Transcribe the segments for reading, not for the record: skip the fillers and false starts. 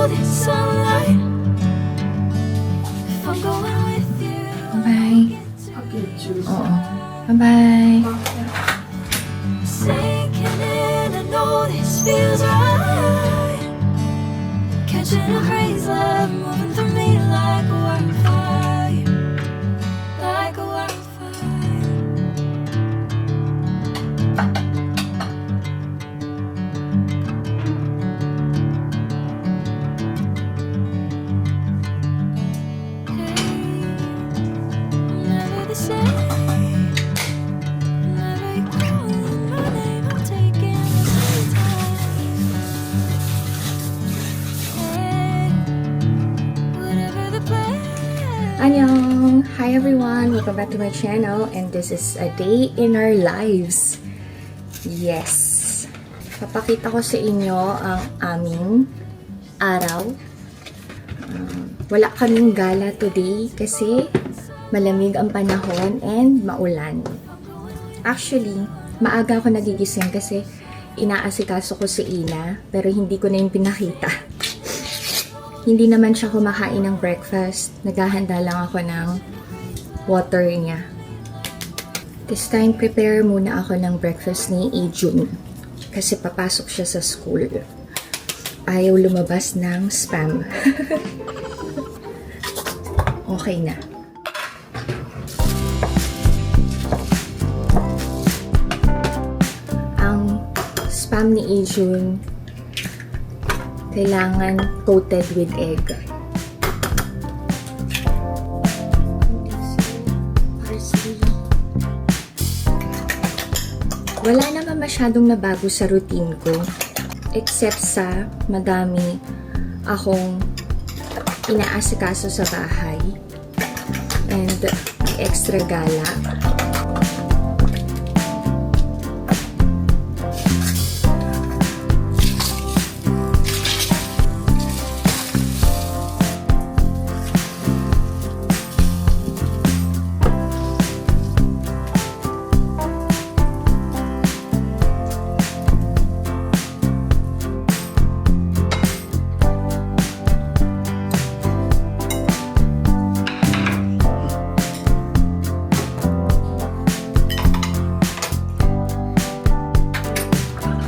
this sunlight. If I'm going with you, Bye. Okay, choose. Oo. Bye-bye. sinking in, I know this feels right. Catching a breeze, love moving through me like a wildfire, like a wildfire. Never the same. Never you calling my name, I'm taking my time. Hey, whatever the plan. Annyeong! Hi everyone! Welcome back to my channel and this is a day in our lives. Yes! Papakita ko sa inyo ang aming araw. Wala kaming gala today kasi malamig ang panahon and maulan. Actually, maaga ako nagigising kasi inaasikaso ko si Ina pero hindi ko na yung pinakita. Hindi naman siya kumakain ng breakfast. Naghahanda lang ako ng water niya. This time, prepare muna ako ng breakfast ni Ijun. Kasi papasok siya sa school. Ayaw lumabas ng spam. Okay na. Ang spam ni Ijun kailangan coated with egg. Parsley. Wala naman masyadong nabago sa routine ko except sa madami akong inaasikaso sa bahay and extra gala.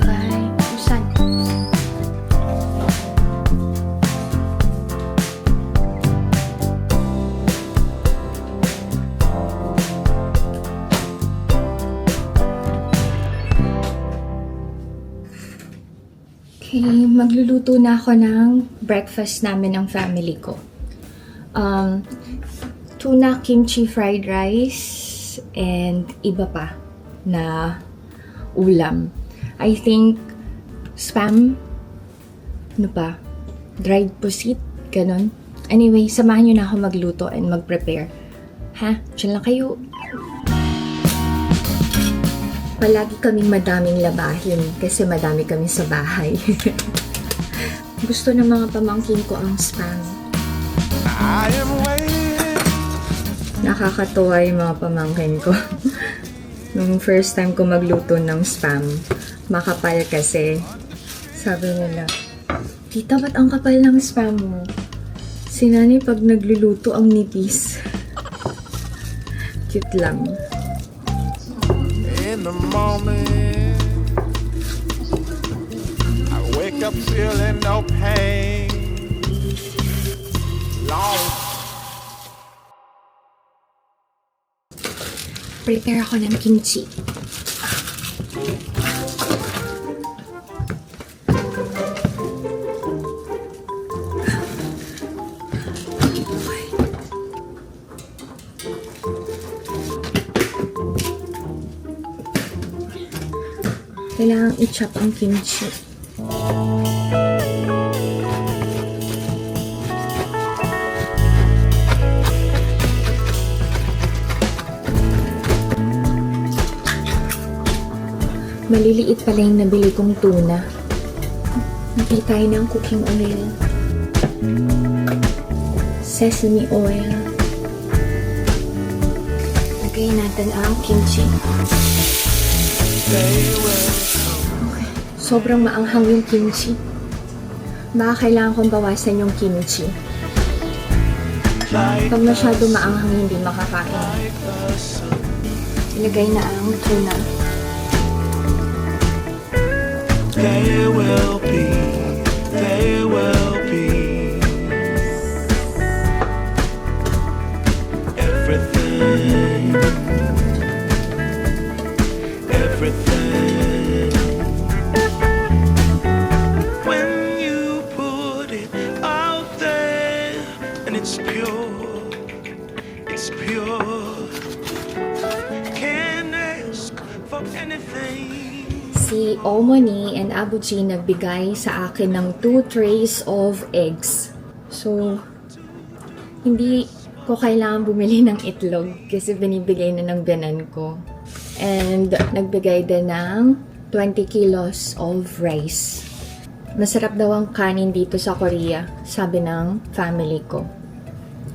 Bye. Usan. Okay, magluluto na ako ng breakfast namin ng family ko. Tuna kimchi fried rice and iba pa na ulam. I think spam, ano pa, dried pusit, ganun. Anyway, samahan nyo na ako magluto and mag-prepare. Ha? Diyan lang kayo. Palagi kaming madaming labahin kasi madami kami sa bahay. Gusto ng mga pamangkin ko ang spam. Nakakatuwa yung mga pamangkin ko. Nung first time ko magluto ng spam, makapal kasi. Sabi nila, "Tita, ba't ang kapal ng spam mo?" Si Nani pag nagluluto ang nipis. Cute lang. In the morning, I wake up feeling no pain. Long. Prepare ako ng kimchi. Kailangang i-chop ang kimchi. Maliliit pala yung nabili kong tuna. Nabili tayo ng cooking oil. Sesame oil. Lagay natin ang kimchi. Okay. Sobrang maanghang yung kimchi. baka kailangan kong bawasan yung kimchi. like Pag masyado maanghang, hindi makakain. Ilagay na ang tuna. there will be everything, everything. When you put it out there and it's pure, can't ask for anything. Si Omoni and Abuji nagbigay sa akin ng 2 trays of eggs. So, hindi ko kailangan bumili ng itlog kasi binibigay na ng biyanan ko. And nagbigay din ng 20 kilos of rice. Masarap daw ang kanin dito sa Korea, sabi ng family ko.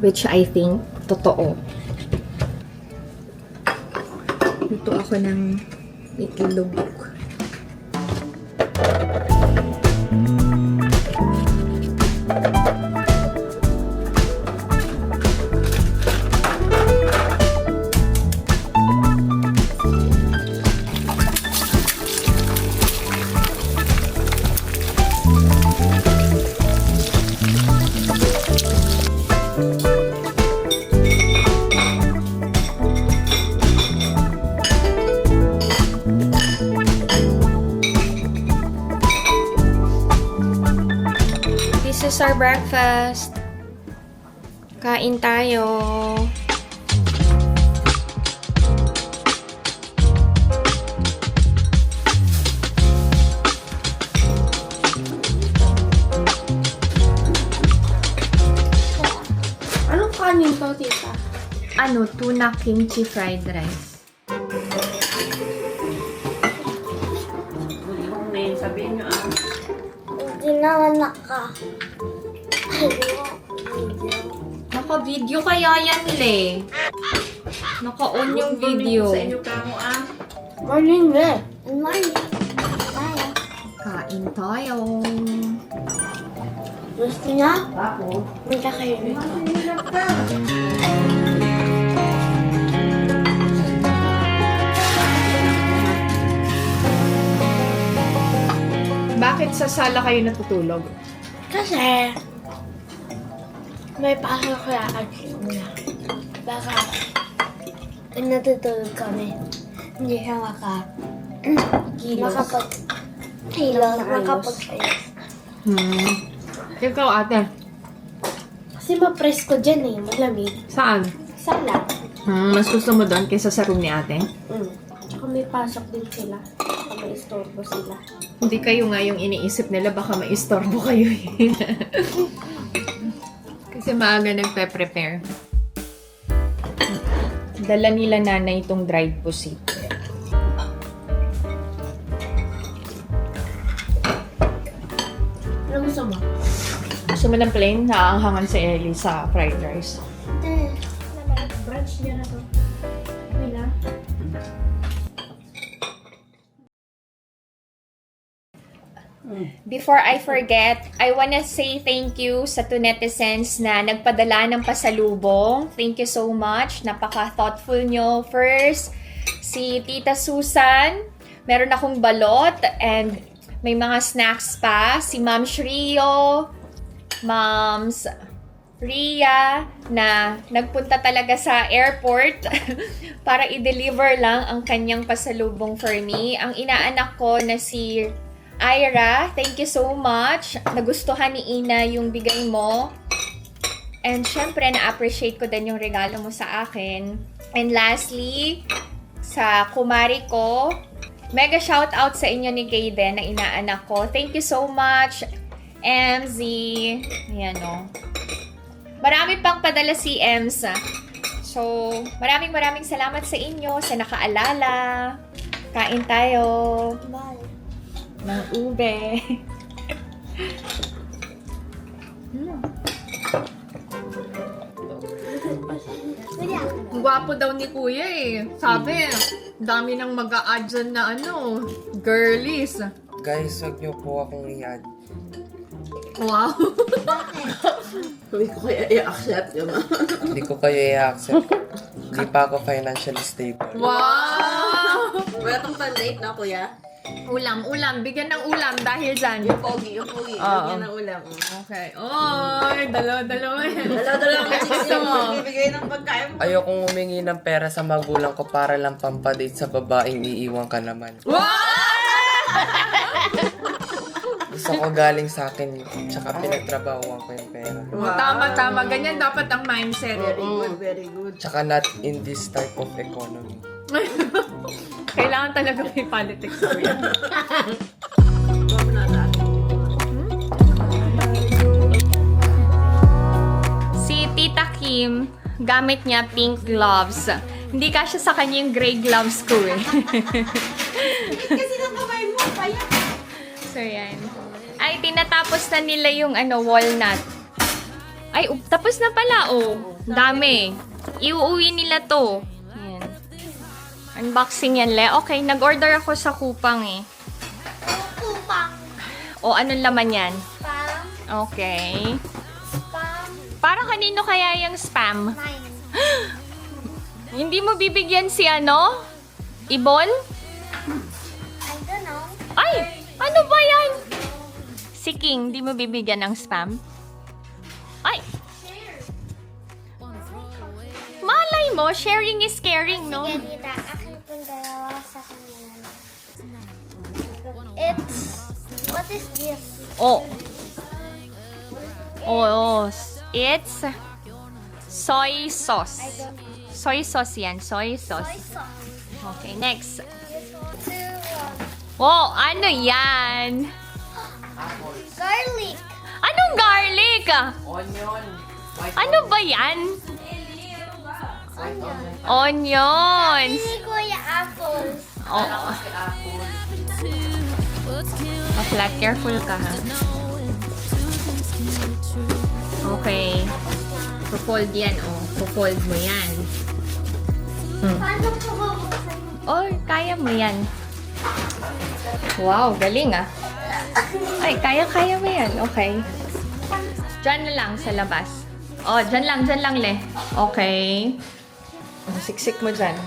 Which I think, totoo. Luto ako ng itlog. This is our breakfast. Kain tayo. Anong kanin to, tita? Ano, tuna kimchi fried rice. Hindi naman Naka-video kaya yan, Le. Naka-on yung video. Morning eh. Morning. Tayo. Kain tayo. Gusto niya? Punta kayo rito. Bakit sa sala kayo natutulog? Kasi, may pasok kaya kanina. Baka, pag natutulog kami, hindi siya makapag-ayos. Ikaw, ate. Kasi ma-presko dyan eh, malamig. Saan? Sala. Mas gusto mo doon kaysa sa room ni ate? Tsaka may pasok din sila. Tsaka may istorbo sila. Hindi kayo nga yung iniisip nila, baka maistorbo kayo eh. Kasi maaga nagpe-prepare. Dala nila nanay itong dried pusit. Ano gusto mo? Gusto mo ng plain? Naaanghangan si Ellie sa fried rice. Brunch niya na to. Okay na? Before I forget, I wanna say thank you sa two netizens na nagpadala ng pasalubong. Thank you so much. Napaka-thoughtful nyo. First, si Tita Susan. Meron akong balot and may mga snacks pa. Si Ma'am Shrio, Moms Ria, na nagpunta talaga sa airport para i-deliver lang ang kanyang pasalubong for me. Ang inaanak ko na si Ira, thank you so much. Nagustuhan ni Ina yung bigay mo. And syempre, na-appreciate ko din yung regalo mo sa akin. And lastly, sa kumari ko, mega shoutout sa inyo ni Kayden na inaanak ko. Thank you so much, MZ. Ayan o. Marami pang padala si Ems. So, maraming salamat sa inyo, sa nakaalala. Kain tayo. Bye. Ng ube. Ang gwapo daw ni Kuya eh. Sabi, dami nang mag-a-add dyan na girlies. Guys, wag niyo po akong i-add. Wow. Hindi ko kaya i-accept, di ba? Hindi ko kayo i-accept. Hindi pa ako financially stable. Wow! Wala tong pan-date na, kuya. Ulam. Bigyan ng ulam dahil dyan. Yung pogi. Lagyan ng ulam. Okay. Oy, dalawa. Dalawa ka Gusto mo? Bibigay ng pagkain mo. Ayokong humingi ng pera sa magulang ko para lang pampadate sa babaeng iiwan ka naman. Gusto ko galing sa akin, tsaka pinagtrabahuan ko yung pera. Tama. Ganyan dapat ang mindset. Very good. Tsaka not in this type of economy. Kailangan talaga may politics ko yan. Si Tita Kim, gamit niya pink gloves. Hindi kasya sa kanya yung gray gloves ko eh. Kasi nang kamay mo, kaya. So, yan. Ay, tinatapos na nila yung walnut. Ay, tapos na pala, oh. Dami. Iuuwi nila to. Yan. Unboxing yan, Le. Okay, nag-order ako sa Kupang eh. Kupang. O, anong laman yan? Spam. Okay. Spam. Para kanino kaya yung spam? 9. Hindi mo bibigyan si Ibon? I don't know. Ay! Ano ba yan? Si King, di mo bibigyan ng spam? Ay! Malay mo, sharing is caring, no? Sige, tita. Akin pong dalawa sa kanila. It's... What is this? Oh. Oh, it's soy sauce. I don't know. Soy sauce yan, soy sauce. Soy sauce. Okay, next. This one too. Oh, ano yan? Garlic. Anong garlic? Onion! Ano ba yan? Onion. Onions. Hindi kuya apples. Oh. Oh, flat. Careful ka, ha? Okay. Pufold yan, oh. Pufold mo yan. Paano ko bubuksan mo? Oh, kaya mo yan. Wow, galing, ah. Ay, kaya mo yan. Okay. Diyan na lang sa labas. Oh, diyan lang, Le. Okay. Oh, siksik mo dyan.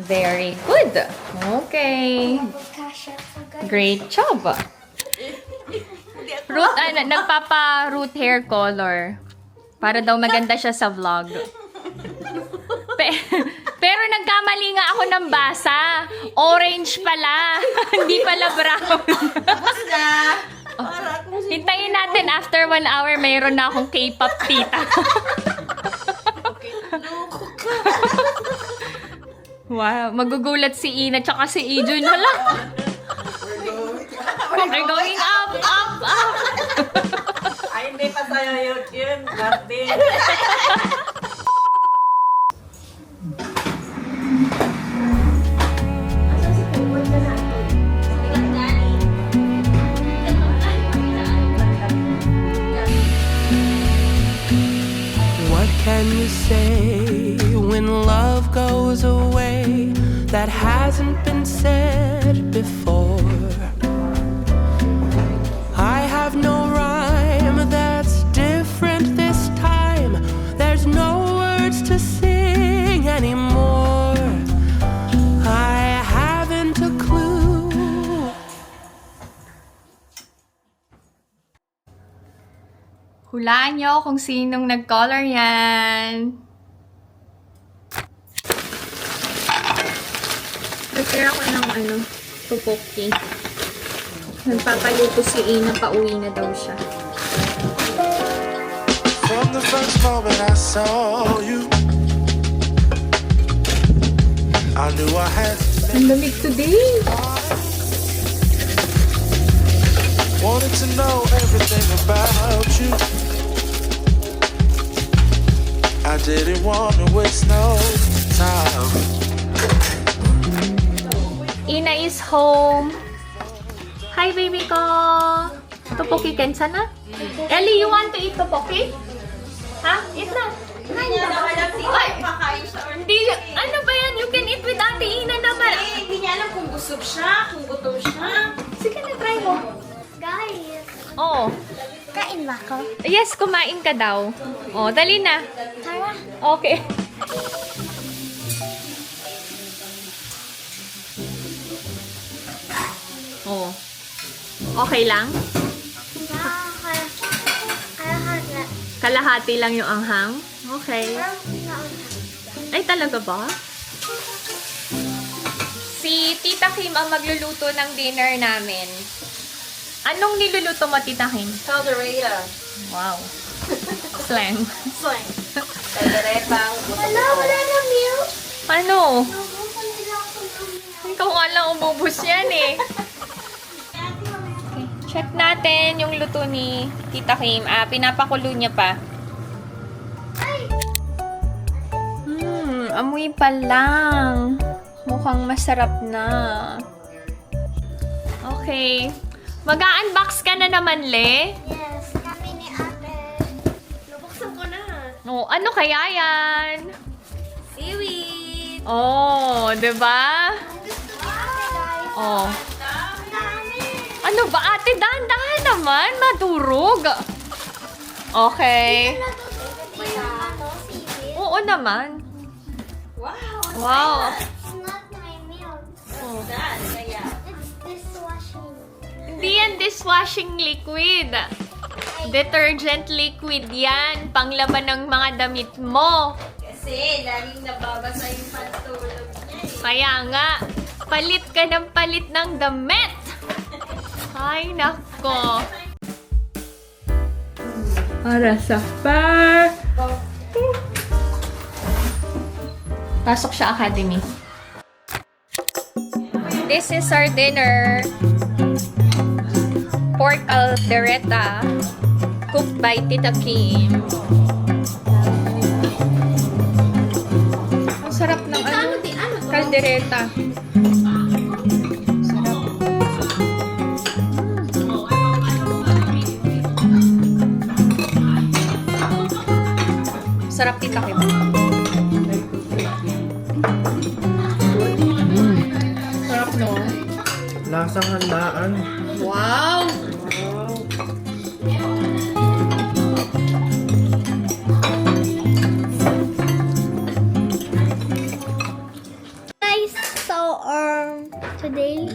Very good. Okay. Kasha po guys. Great job. Nagpapa-root hair color. Para daw maganda siya sa vlog. Pero nagkamali nga ako ng basa. Orange pala. Hindi pala brown. Hintayin natin after 1 hour mayroon na akong K-pop tita. Wow, magugulat si Ina tsaka si Ijun. Hala. We're going up. Ay, hindi pa sa'yo yun. Birthday. What can you say when love goes away that hasn't been said before? I have no rhyme that's different this time. There's no words to sing anymore. I haven't a clue. Hulaan nyo kung sinong nag-color yan. Prepare ako ng tupoki. Nagpapaluto si Ina, pauwi na daw siya. From the first moment I saw you, I knew I had to Ang lamig today. wanted to know everything about you. I didn't want to waste no time. Ina is home. Hi, baby ko. Topoki kensa na? Ellie, you want to eat topoki? Ha? Eat na. Ay, hindi. Ano ba yan? You can eat with Ate Ina naman. Hindi niya alam kung busog siya, kung gutom siya. Sige na, try mo. Guys, Oh. kain ba ako? Yes, kumain ka daw. Oh, dali na. Tara. Okay. Oh. Okay lang? Kalahati lang yung anghang? Okay. Ay, talaga ba? Si Tita Kim ang magluluto ng dinner namin. Anong niluluto mo, Tita Kim? Caldereta. Wow. Slang. Slang. Calderetang. Wala na milk. Ano? Nabukan nila ako ng milk. Ikaw nga lang umubos yan eh. Okay. Check natin yung luto ni Tita Kim. Pinapakulo niya pa. Amoy pa lang. Mukhang masarap na. Okay. Mag-unbox ka na naman, Le. Yes, kami ni ate. Nabuksan ko na. Oh, ano kaya yan? Seaweed. Oh, 'di ba? Gusto ni ate, guys. Oh. Ang dami. Ano ba, ate? Dahan-dahan naman. Madurog. Okay. Natutunan yung ano, seaweed. Oo naman. Wow. Wow. It's not my milk. Oh. Saan? Kaya. It's dishwashing. Hindi yan dishwashing liquid. Detergent liquid yan. Panglaban ng mga damit mo. Kasi laging nababasa yung pantulog niya eh. Kaya nga, palit ka ng palit ng damit. Ay, nako. Para sa par. Pasok sa academy. This is our dinner. Pork caldereta cooked by Tita Kim. Ang sarap ng ano? Caldereta. Sarap. Sarap, Tita Kim. Sarap, no? Lasang handaan. Wow! Guys, so today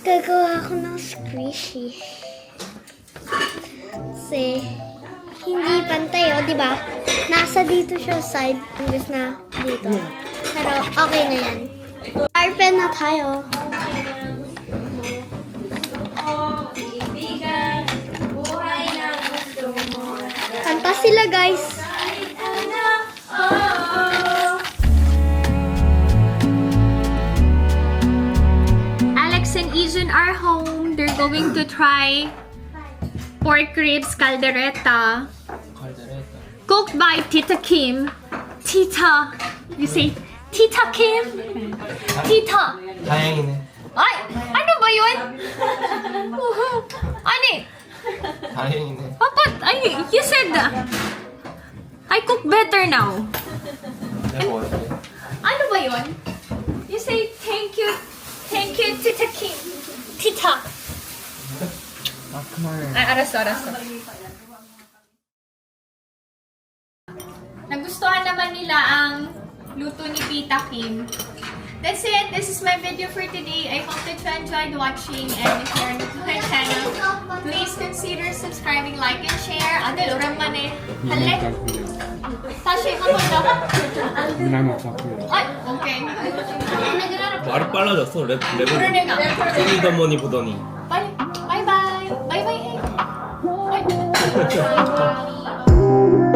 gagawa ako ng squishy. Kasi hindi pantay, oh, di ba? Nasa dito siya side, imbes na dito. Pero okay na yan. Sharpen na tayo. Kanta sila, guys. Alex and Izun are home. They're going to try pork ribs caldereta cooked by Tita Kim. Tita. You say, Tita Kim? Tita. 다행이네. Ay! Ano ba yun? Ani? 다행이네. Papa, ay, you said, I cook better now. Ano ba yun? You say, thank you, Tita Kim. Tita. Ay, arasto. Nagustuhan naman nila ang luto ni Tita Kim. That's it. This is my video for today. I hope that you enjoyed watching. And if you're new to my channel, please consider subscribing, like, and share. Adel, orang man eh. Halle? Tashi, ikaw Ay, okay. 말이 빨라졌어. 랩을 그러니까. 소리더머니 보더니. Bye. Bye-bye. Bye-bye. Bye.